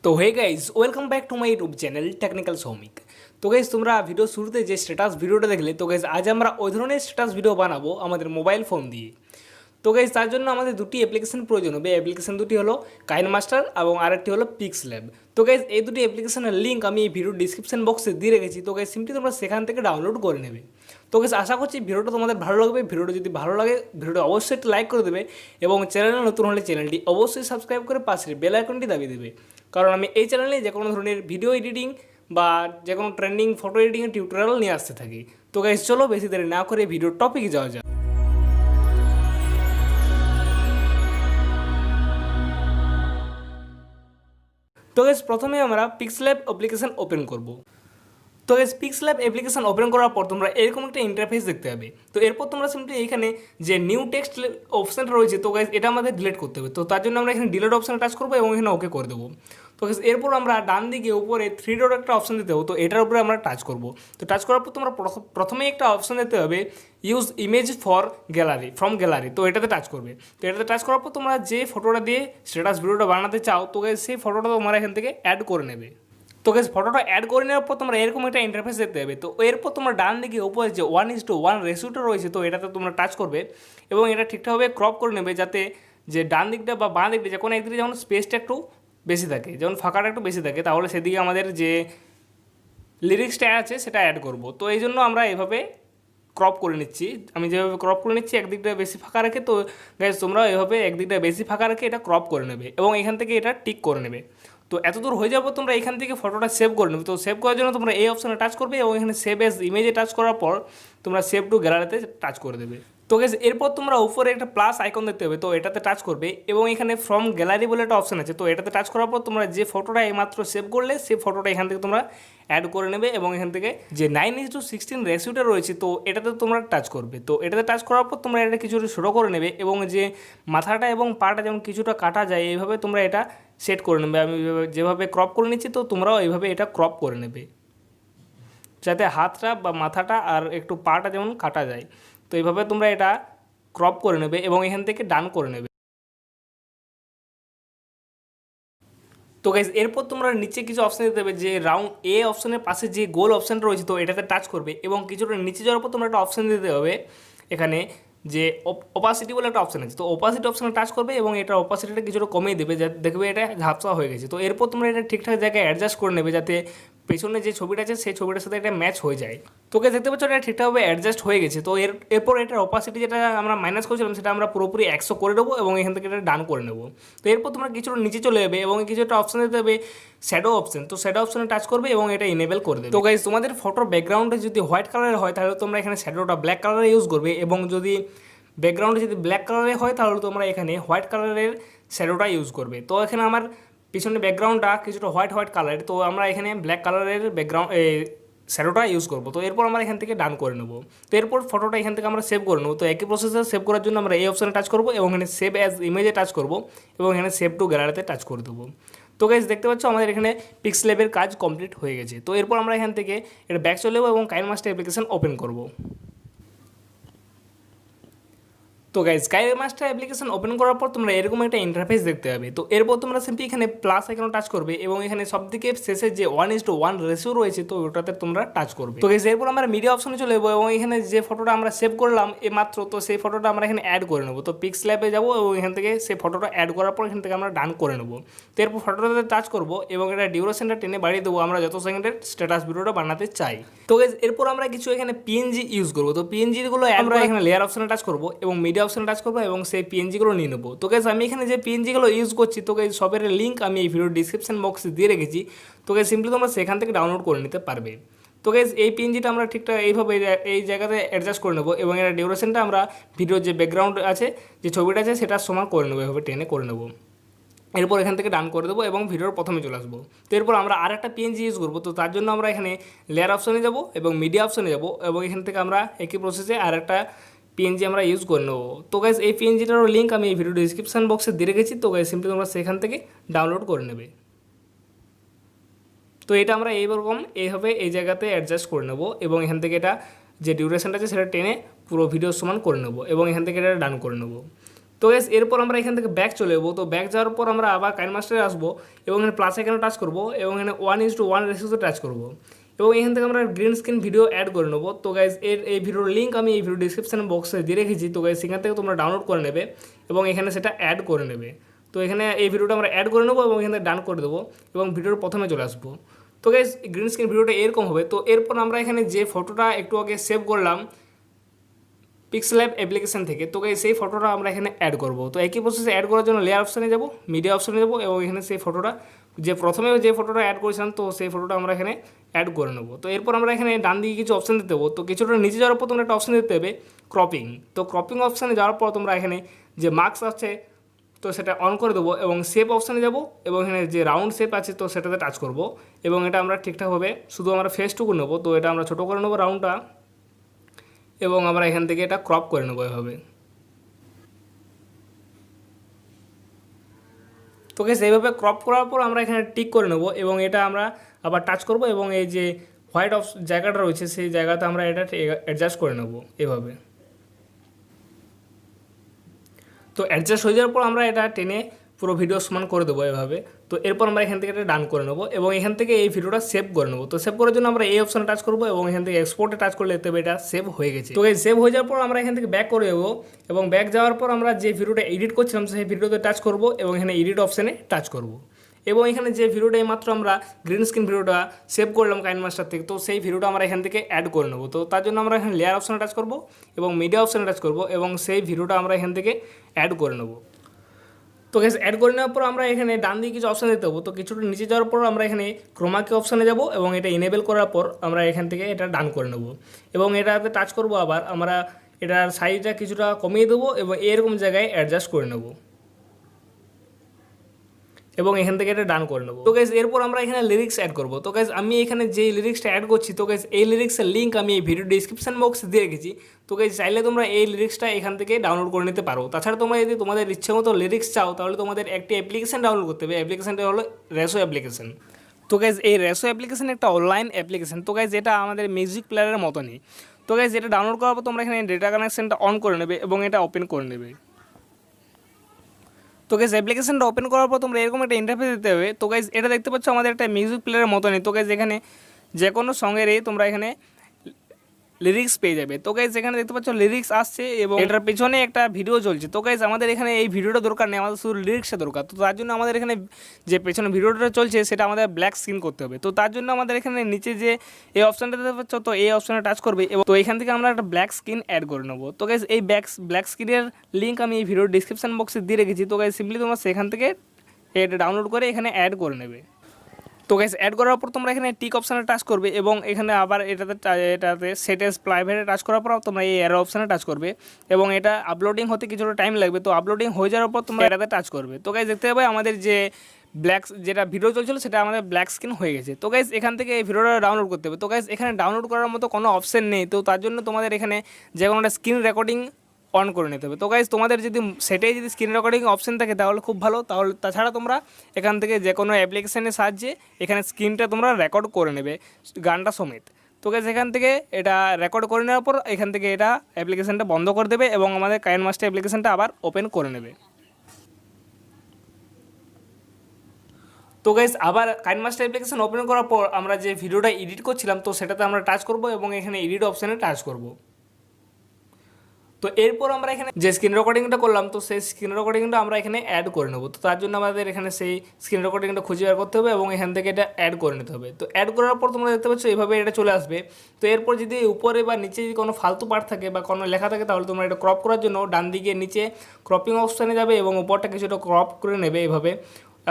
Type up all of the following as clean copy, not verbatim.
তো hey guys welcome back to my YouTube channel technical Soumik. তো guys তোমরা video শুরুতে যে স্ট্যাটাস ভিডিওটা দেখলে, তো গাইজ আজ আমরা ওই ধরনের স্ট্যাটাস ভিডিও বানাবো আমাদের মোবাইল ফোন দিয়ে। তো গাইজ তার জন্য আমাদের দুটি অ্যাপ্লিকেশন প্রয়োজন হবে। অ্যাপ্লিকেশন দুটি হলো কাইনমাস্টার এবং আরেকটি হলো পিক্সল্যাব। তো গাইজ এই দুটি অ্যাপ্লিকেশনের লিঙ্ক আমি এই ভিডিও ডিসক্রিপশন বক্সে দিয়ে রেখেছি। তো গাইজ সিম্পলি তোমরা সেখান থেকে ডাউনলোড করে নেবে। তো গাইজ আশা করছি ভিডিওটা তোমাদের ভালো লাগবে। ভিডিওটা যদি ভালো লাগে ভিডিওটা অবশ্যই একটু লাইক করে দেবে এবং চ্যানেলে নতুন হলে চ্যানেলটি অবশ্যই সাবস্ক্রাইব করে পাশের বেল আইকনটি দাবিয়ে দেবে, কারণ আমি এই চ্যানেলে যে কোনো ধরনের ভিডিও এডিটিং বা যে কোনো ট্রেন্ডিং ফটো এডিটিংয়ের টিউটোরিয়াল নিয়ে আসতে থাকি। তো গাইজ চলো বেশি দেরি না করে ভিডিওর টপিকে যাওয়া যাক। তো গাইজ প্রথমে আমরা পিক্সল্যাব অ্যাপ্লিকেশন ওপেন করব। তো গাইজ পিক্সল্যাব অ্যাপ্লিকেশন ওপেন করার পর তোমরা এরকম একটা ইন্টারফেস দেখতে হবে। তো এরপর তোমরা সিম্পলি এখানে যে নিউ টেক্সট অপশানটা রয়েছে, তো গাইজ এটা আমাদের ডিলিট করতে হবে। তো তার জন্য আমরা এখানে ডিলিট অপশানে টাচ করবো এবং এখানে ওকে করে দেবো। তো গাইজ এরপর আমরা ডান দিকে উপরে 3 ডট একটা অপশান দিতে হবে, তো এটার উপরে আমরা টাচ করবো। তো টাচ করার পর তোমরা প্রথমেই একটা অপশান দিতে হবে use image for gallery from gallery, তো এটাতে টাচ করবে। তো এটাতে টাচ করার পর তোমরা যে ফটোটা দিয়ে স্ট্যাটাস ভিডিওটা বানাতে চাও, তো গাইজ সেই ফটোটা তোমরা এখান থেকে অ্যাড করে নেবে। তো গাইজ ফটোটা অ্যাড করে নেওয়ার পর তোমরা এরকম একটা ইন্টারফেস দেখতে হবে। তো এরপর তোমরা ডান দিকে উপরে যে 1:1 রেশিওটা রয়েছে, তো এটাতে তোমরা টাচ করবে এবং এটা ঠিকঠাকভাবে ক্রপ করে নেবে, যাতে যে ডান দিকটা বা বাঁ দিকটা যে কোনো একদিকে যেমন স্পেসটা একটু বেশি থাকে, যেমন ফাঁকাটা একটু বেশি থাকে, তাহলে সেদিকে আমাদের যে লিরিক্সটা আছে সেটা অ্যাড করব। তো এই জন্য আমরা এভাবে ক্রপ করে নিচ্ছি। আমি যেভাবে ক্রপ করে নিচ্ছি একদিকটা বেশি ফাঁকা রাখে, তো গাইজ তোমরা এভাবে একদিকটা বেশি ফাঁকা রেখে এটা ক্রপ করে নেবে এবং এখান থেকে এটা টিক করে নেবে। তো এত দূর হয়ে যাবো তোমরা এখান থেকে ফটোটা সেভ করে নেবে। তো সেভ করার জন্য তোমরা এই অপশানে টাচ করবে এবং এখানে সেভ এজ ইমেজে টাচ করার পর তোমরা সেভ টু গ্যালারিতে টাচ করে দেবে। তো গাইজ এরপর তোমরা উপরে একটা প্লাস আইকন দেখতে হবে, তো এটাতে টাচ করবে এবং এখানে ফ্রম গ্যালারি বলে একটা অপশান আছে, তো এটাতে টাচ করার পর তোমরা যে ফটোটা এইমাত্র সেভ করলে সেই ফটোটা এখান থেকে তোমরা অ্যাড করে নেবে এবং এখান থেকে যে 9:16 রেশিওটা রয়েছে, তো এটাতে তোমরা টাচ করবে। তো এটাতে টাচ করার পর তোমরা এটা কিছুটা ছোটো করে নেবে এবং যে মাথাটা এবং পাটা যেমন কিছুটা কাটা যায় এইভাবে তোমরা এটা সেট করে নেবে। আমি যেভাবে ক্রপ করে নিচ্ছি, তো তোমরাও এইভাবে এটা ক্রপ করে নেবে যাতে হাতটা বা মাথাটা আর একটু পাটা যেমন কাটা যায়। তো এইভাবে তোমরা এটা ক্রপ করে নেবে এবং এখান থেকে ডান করে নেবে। তো গাইজ এরপর তোমরা নিচে কিছু অপশান দিতে হবে, যে রাউন্ড এ অপশানের পাশে যে গোল অপশানটা রয়েছে, তো এটাতে টাচ করবে এবং কিছুটা নিচে যাওয়ার পর তোমরা একটা অপশান দিতে হবে এখানে যে অপাসিটি বলে একটা অপশান আছে, তো অপাসিটি অপশানে টাচ করবে এবং এটা অপাসিটিটা কিছুটা কমিয়ে দেবে, যাতে দেখবে এটা ঝাপসা হয়ে গেছে। তো এরপর তোমরা এটা ঠিকঠাক জায়গায় অ্যাডজাস্ট করে নেবে যাতে পেছনে যে ছবিটা আছে সেই ছবিটার সাথে এটা ম্যাচ হয়ে যায়। তোকে দেখতে পাচ্ছ এটা ঠিকঠাকভাবে অ্যাডজাস্ট হয়ে গেছে। তো এরপর এটার অপাসিটি যেটা আমরা মাইনাস করেছিলাম সেটা আমরা পুরোপুরি 100 করে দেবো এবং এখান থেকে এটা ডান করে নেবো। তো এরপর তোমরা কিছুটা নিচে চলে যাবে এবং কিছু একটা অপশান দিতে হবে শ্যাডো অপশান, তো শ্যাডো অপশানে টাচ করবে এবং এটা ইনেবল করে দেবে। তো গাইজ তোমাদের ফটোর ব্যাকগ্রাউন্ডে যদি হোয়াইট কালারের হয় তাহলে তোমরা এখানে শ্যাডোটা ব্ল্যাক কালারে ইউজ করবে এবং যদি ব্যাকগ্রাউন্ডে যদি ব্ল্যাক কালারের হয় তাহলে তোমরা এখানে হোয়াইট কালারের শ্যাডোটা ইউজ করবে। তো এখানে আমার পিছনে ব্যাকগ্রাউন্ডটা কিছুটা হোয়াইট কালারের, তো আমরা এখানে ব্ল্যাক কালারের ব্যাকগ্রাউন্ড শ্যাডোটা ইউজ করবো। তো এরপর আমরা এখান থেকে ডান করে নেবো। তো এরপর ফটোটা এখান থেকে আমরা সেভ করে নেবো। তো একই প্রসেসে সেভ করার জন্য আমরা এই অপশানে টাচ করবো এবং এখানে সেভ অ্যাজ ইমেজে টাচ করবো এবং এখানে সেভ টু গ্যালারিতে টাচ করে দেবো। তো গাইজ দেখতে পাচ্ছ আমাদের এখানে পিক্সল্যাবের কাজ কমপ্লিট হয়ে গেছে। তো এরপর আমরা এখান থেকে এটা ব্যাক চলে যাবো এবং কাইনমাস্টার অ্যাপ্লিকেশন ওপেন করবো। তো গাইজ কাইনমাস্টার অ্যাপ্লিকেশন ওপেন করার পর তোমরা এরকম একটা ইন্টারফেস দেখতে হবে। তো এরপর তোমরা সিম্পলি এখানে প্লাস আইকনে টাচ করবে এবং এখানে সবথেকে শেষে যে 1:1 রেশিও রয়েছে, তো ওটাতে তোমরা টাচ করবে। তো গাইজ এরপর আমরা মিডিয়া অপশনে চলে যাবো এবং এখানে যে ফটোটা আমরা সেভ করলাম মাত্র, তো সেই ফটোটা আমরা এখানে অ্যাড করে নেবো। তো পিক্সল্যাবে যাবো এবং এখান থেকে সেই ফটোটা অ্যাড করার পর এখান থেকে আমরা ডান করে নেবো। তো এরপর ফটোটাতে টাচ করবো এবং এটা ডিউরেশনটা টেনে বাড়িয়ে দেবো আমরা যত সেকেন্ডের স্ট্যাটাস ভিডিওটা বানাতে চাই। তো গাইজ এরপর আমরা কিছু এখানে পিএনজি ইউজ করবো। তো পিএনজিগুলো আমরা এখানে লেয়ার অপশনে টাচ করবো এবং মিডিয়া অপশনে টাচ করবো এবং সেই পিএনজিগুলো নিয়ে নেবো। তো গাইজ আমি এখানে যে পিএনজিগুলো ইউজ করছি, তো গাইজ সবের লিঙ্ক আমি এই ভিডিও ডিসক্রিপশন বক্সে দিয়ে রেখেছি। তো গাইজ সিম্পলি তোমরা সেখান থেকে ডাউনলোড করে নিতে পারবে। তো গাইজ এই পিএনজিটা আমরা ঠিকঠাক এইভাবে এই জায়গাতে অ্যাডজাস্ট করে নেবো এবং এর ডিউরেশনটা আমরা ভিডিওর যে ব্যাকগ্রাউন্ড আছে যে ছবিটা আছে সেটার সমান করে নেবো, এভাবে টেনে করে নেবো। এরপর এখান থেকে ডান করে দেবো এবং ভিডিওর প্রথমে চলে আসবো। তো এরপর আমরা আর একটা পিএনজি ইউজ করবো। তো তার জন্য আমরা এখানে লেয়ার অপশনে যাবো এবং মিডিয়া অপশনে যাবো এবং এখান থেকে আমরা একই প্রসেসে আর একটা পিএনজি আমরা ইউজ করে নেবো। তো গাইজ এই পিএনজিটারও লিঙ্ক আমি এই ভিডিও ডিসক্রিপশন বক্সে দিয়ে রেখেছি। তো গাইজ সিম্পলি তোমরা সেখান থেকে ডাউনলোড করে নেবে। তো এটা আমরা এইভাবে এই জায়গাতে অ্যাডজাস্ট করে নেবো এবং এখান থেকে এটা যে ডিউরেশনটা আছে সেটা টেনে পুরো ভিডিও সমান করে নেবো এবং এখান থেকে এটা ডান করে নেবো। তো গাইস এরপর আমরা এখান থেকে ব্যাক চলে যাবো। তো ব্যাক যাওয়ার পর আমরা আবার কাইনমাস্টারে আসবো এবং এখানে প্লাস এখানে টাচ করবো এবং এখানে 1:1 রেশিওতে টাচ করবো এবং এখান থেকে আমরা গ্রিন স্ক্রিন ভিডিও অ্যাড করে নেবো। তো গাইস এই ভিডিওর লিঙ্ক আমি এই ভিডিও ডিসক্রিপশন বক্সে দিয়ে রেখেছি। তো গাইস সেখান থেকে তোমরা ডাউনলোড করে নেবে এবং এখানে সেটা অ্যাড করে নেবে। তো এখানে এই ভিডিওটা আমরা অ্যাড করে নেবো এবং এখানে ডান করে দেবো এবং ভিডিওর প্রথমে চলে আসবো। তো গাইস গ্রিন স্ক্রিন ভিডিওটা এরকম হবে। তো এরপর আমরা এখানে যে ফটোটা একটু আগে সেভ করলাম পিক্সেল্যাব অ্যাপ্লিকেশন থেকে, তো গাইস সেই ফটোটা আমরা এখানে অ্যাড করব। তো একই প্রসেসে অ্যাড করার জন্য লেয়ার অপশানে যাব, মিডিয়া অপশানে যাব এবং এখানে সেই ফটোটা যে প্রথমে যে ফটোটা অ্যাড করেছিলাম তো সেই ফটোটা আমরা এখানে অ্যাড করে নেব। তো এরপর আমরা এখানে ডান দিকে কিছু অপশান দিতে দেবো। তো কিছুটা নিচে যাওয়ার পর তোমরা একটা অপশান দিতে হবে ক্রপিং। তো ক্রপিং অপশানে যাওয়ার পর তোমরা এখানে যে মার্কস আছে তো সেটা অন করে দেবো এবং শেপ অপশানে যাব এবং এখানে যে রাউন্ড শেপ আছে তো সেটাতে টাচ করব এবং এটা আমরা ঠিকঠাকভাবে শুধু আমরা ফেসটুকু নেবো। তো এটা আমরা ছোটো করে নেবো রাউন্ডটা এবং আমরা এখান থেকে এটা ক্রপ করে নেবো এভাবে। তো গাইস এইভাবে ক্রপ করার পর আমরা এখানে টিক করে নেব এবং এটা আমরা আবার টাচ করব এবং এই যে হোয়াইট জায়গাটা রয়েছে সেই জায়গাতে আমরা এটা অ্যাডজাস্ট করে নেব এভাবে। তো অ্যাডজাস্ট হয়ে যাওয়ার পর আমরা এটা টেনে পুরো ভিডিও সমান করে দেবো এভাবে। তো এরপর আমরা এখান থেকে এটা ডান করে নেবো এবং এখান থেকে এই ভিডিওটা সেভ করে নেবো। তো সেভ করার জন্য আমরা এই অপশানে টাচ করবো এবং এখান থেকে এক্সপোর্টে টাচ করলে দেখতে হবে এটা সেভ হয়ে গেছে। তো এই সেভ হয়ে যাওয়ার পর আমরা এখান থেকে ব্যাক করে যাবো এবং ব্যাক যাওয়ার পর আমরা যে ভিডিওটা এডিট করছিলাম সেই ভিডিওতে টাচ করবো এবং এখানে এডিট অপশানে টাচ করবো এবং এখানে যে ভিডিওটা এইমাত্র আমরা গ্রিন স্ক্রিন ভিডিওটা সেভ করলাম কাইনমাস্টার থেকে, তো সেই ভিডিওটা আমরা এখান থেকে অ্যাড করে নেবো। তো তার জন্য আমরা এখানে লেয়ার অপশানে টাচ করবো এবং মিডিয়া অপশানে টাচ করবো এবং সেই ভিডিওটা আমরা এখান থেকে অ্যাড করে নেবো। তো গাইস অ্যাড করে নেওয়ার পর আমরা এখানে ডান দিকে কিছু অপশান দিতে হবো। তো কিছুটা নিচে যাওয়ার পর আমরা এখানে ক্রোমাকে অপশানে যাব এবং এটা ইনেবল করার পর আমরা এখান থেকে এটা ডান করে নেব এবং এটাতে টাচ করব। আবার আমরা এটার সাইজটা কিছুটা কমিয়ে দেবো এবং এরকম জায়গায় অ্যাডজাস্ট করে নেব এবং এখান থেকে এটা ডান করে নেবো। তো গাইস এরপর আমরা এখানে লিরিক্স অ্যাড করবো। তো গাইস আমি এখানে যে লিরিক্সটা অ্যাড করছি তো গাইস এই লিরিক্সের লিঙ্ক আমি এই ভিডিও ডিসক্রিপশন বক্সে দিয়ে রেখেছি। তো গাইস চাইলে তোমরা এই লিরিক্সটা এখান থেকে ডাউনলোড করে নিতে পারো। তাছাড়া তোমরা যদি তোমাদের ইচ্ছে মতো লিরিক্স চাও তাহলে তোমাদের একটি অ্যাপ্লিকেশন ডাউনলোড করতে হবে। অ্যাপ্লিকেশনটা হলো রেসো অ্যাপ্লিকেশন। তো গাইস এই রেসো অ্যাপ্লিকেশন একটা অনলাইন অ্যাপ্লিকেশন। তো গাইস এটা আমাদের মিউজিক প্লেয়ারের মতনই। তো গাইস এটা ডাউনলোড করার পর তোমরা এখানে ডেটা কানেকশনটা অন করে নেবে এবং এটা ওপেন করে নেবে। তো গাইস অ্যাপ্লিকেশনটা ওপেন করার পর তোমরা এরকম একটা ইন্টারফেস দিতে হবে। তো গাইস এটা দেখতে পাচ্ছ আমাদের একটা মিউজিক প্লেয়ারের মতনই। তো গাইস এখানে যে কোনো সঙ্গেরই তোমরা এখানে লিরিক্স পেয়ে যাবে। তো গাইস এখানে দেখতে পাচ্ছ লিরিক্স আসছে এবং এটার পেছনে একটা ভিডিও চলছে। তো গাইস আমাদের এখানে এই ভিডিওটা দরকার নেই, আমাদের শুধু লিরিক্সটা দরকার। তো তার জন্য আমাদের এখানে যে পেছনে ভিডিওটা চলছে সেটা আমাদের ব্ল্যাক স্ক্রিন করতে হবে। তো তার জন্য আমাদের এখানে নিচে যে এই অপশানটা দেখতে পাচ্ছ তো এই অপশানে টাচ করবে এবং তো এখান থেকে আমরা একটা ব্ল্যাক স্ক্রিন অ্যাড করে নেবো। তো গাইস এই ব্ল্যাক স্ক্রিনের লিঙ্ক আমি এই ভিডিওর ডিসক্রিপশন বক্সে দিয়ে রেখেছি। তো গাইস সিম্পলি তোমরা সেখান থেকে এটা ডাউনলোড করে এখানে অ্যাড করে নেবে। তো গাইস অ্যাড করার পর তোমরা এখানে টিক অপশানে টাচ করবে এবং এখানে আবার এটাতে সেট এস প্রাইভেটে টাচ করার পর তোমরা এই অ্যারো অপশানে টাচ করবে এবং এটা আপলোডিং হতে কিছুটা টাইম লাগবে। তো আপলোডিং হয়ে যাওয়ার পর তোমরা এটাতে টাচ করবে। তো গাইস দেখতে পাবে আমাদের যে যেটা ভিডিও চলছিল সেটা আমাদের ব্ল্যাক স্ক্রিন হয়ে গেছে। তো গাইস এখান থেকে এই ভিডিওটা ডাউনলোড করতে হবে। তো গাইস এখানে ডাউনলোড করার মতো কোনো অপশান নেই। তো তার জন্য তোমাদের এখানে যে কোনো একটা স্ক্রিন রেকর্ডিং অন করে নিতে হবে। তো গাইস তোমাদের যদি সেটাই যদি স্ক্রিন রেকর্ডিং অপশন থাকে তাহলে খুব ভালো। তাহলে তাছাড়া তোমরা এখান থেকে যে কোনো অ্যাপ্লিকেশনের সাহায্যে এখানে স্ক্রিনটা তোমরা রেকর্ড করে নেবে গানটা সমেত। তো গাইস এখান থেকে এটা রেকর্ড করে নেওয়ার পর এখান থেকে এটা অ্যাপ্লিকেশনটা বন্ধ করে দেবে এবং আমাদের কাইনমাস্টার অ্যাপ্লিকেশনটা আবার ওপেন করে নেবে। তো গাইস আবার কাইনমাস্টার অ্যাপ্লিকেশন ওপেন করার পর আমরা যে ভিডিওটা এডিট করছিলাম তো সেটাতে আমরা টাচ করব এবং এখানে এডিট অপশানে টাচ করব। তো এরপর আমরা এখানে যে স্ক্রিন রেকর্ডিংটা করলাম তো সেই স্ক্রিন রেকর্ডিংটা আমরা এখানে অ্যাড করে নেব। তো তার জন্য আমাদের এখানে সেই স্ক্রিন রেকর্ডিংটা খুঁজে বের করতে হবে এবং এখান থেকে এটা অ্যাড করে নিতে হবে। তো অ্যাড করার পর তোমরা দেখতে পাচ্ছ এইভাবে এটা চলে আসবে। তো এরপর যদি উপরে বা নিচে যদি কোনো ফালতু পার্ট থাকে বা কোনো লেখা থাকে তাহলে তোমরা এটা ক্রপ করার জন্য ডান দিকে নিচে ক্রপিং অপশানে যাবে এবং উপরটা কিছুটা ক্রপ করে নেবে এভাবে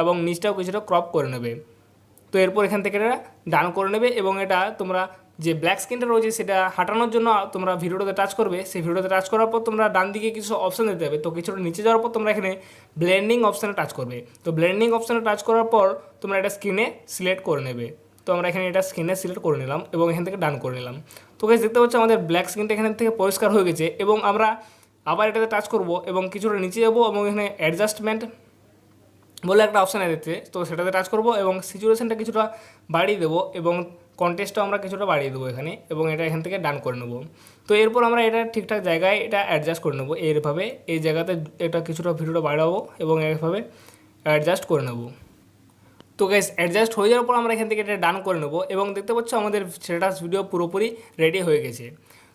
এবং নিচটাও কিছুটা ক্রপ করে নেবে। তো এরপর এখান থেকে এটা ডান করে নেবে এবং এটা তোমরা যে ব্ল্যাক স্ক্রিনটা রয়েছে সেটা হাঁটানোর জন্য তোমরা ভিডিওটাতে টাচ করবে। সেই ভিডিওতে টাচ করার পর তোমরা ডান দিকে কিছু অপশান দিতে হবে। তো কিছুটা নিচে যাওয়ার পর তোমরা এখানে ব্লেন্ডিং অপশানে টাচ করবে। তো ব্লেন্ডিং অপশানে টাচ করার পর তোমরা এটা স্ক্রিনে সিলেক্ট করে নেবে। তো আমরা এখানে এটা স্ক্রিনে সিলেক্ট করে নিলাম এবং এখান থেকে ডান করে নিলাম। তো গাইস দেখতে পাচ্ছ আমাদের ব্ল্যাক স্ক্রিনটা এখান থেকে পরিষ্কার হয়ে গেছে এবং আমরা আবার এটাতে টাচ করব এবং কিছুটা নিচে যাবো এবং এখানে অ্যাডজাস্টমেন্ট বলে একটা অপশান আছে তো সেটাতে টাচ করব এবং সিচুয়েশনটা কিছুটা বাড়িয়ে দেবো এবং কন্টেস্টটা আমরা কিছুটা বাড়িয়ে দেবো এখানে এবং এটা এখান থেকে ডান করে নেব। তো এরপর আমরা এটা ঠিকঠাক জায়গায় এটা অ্যাডজাস্ট করে নেব, এইভাবে এই জায়গাতে এটা কিছুটা ভিডিওটা বাড়াবো এবং এইভাবে অ্যাডজাস্ট করে নেব। তো গাইস অ্যাডজাস্ট হয়ে যাওয়ার পর আমরা এখান থেকে এটা ডান করে নেব এবং দেখতে পাচ্ছ আমাদের স্ট্যাটাস ভিডিও পুরোপুরি রেডি হয়ে গেছে।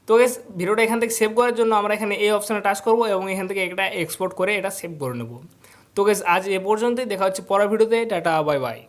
তো গাইস ভিডিওটা এখান থেকে সেভ করার জন্য আমরা এখানে এই অপশানে টাচ করব এবং এখান থেকে এটা এক্সপোর্ট করে এটা সেভ করে নেব। তো গাইস আজ এ পর্যন্তই, দেখা হচ্ছে পরের ভিডিওতে। Tata, bye bye.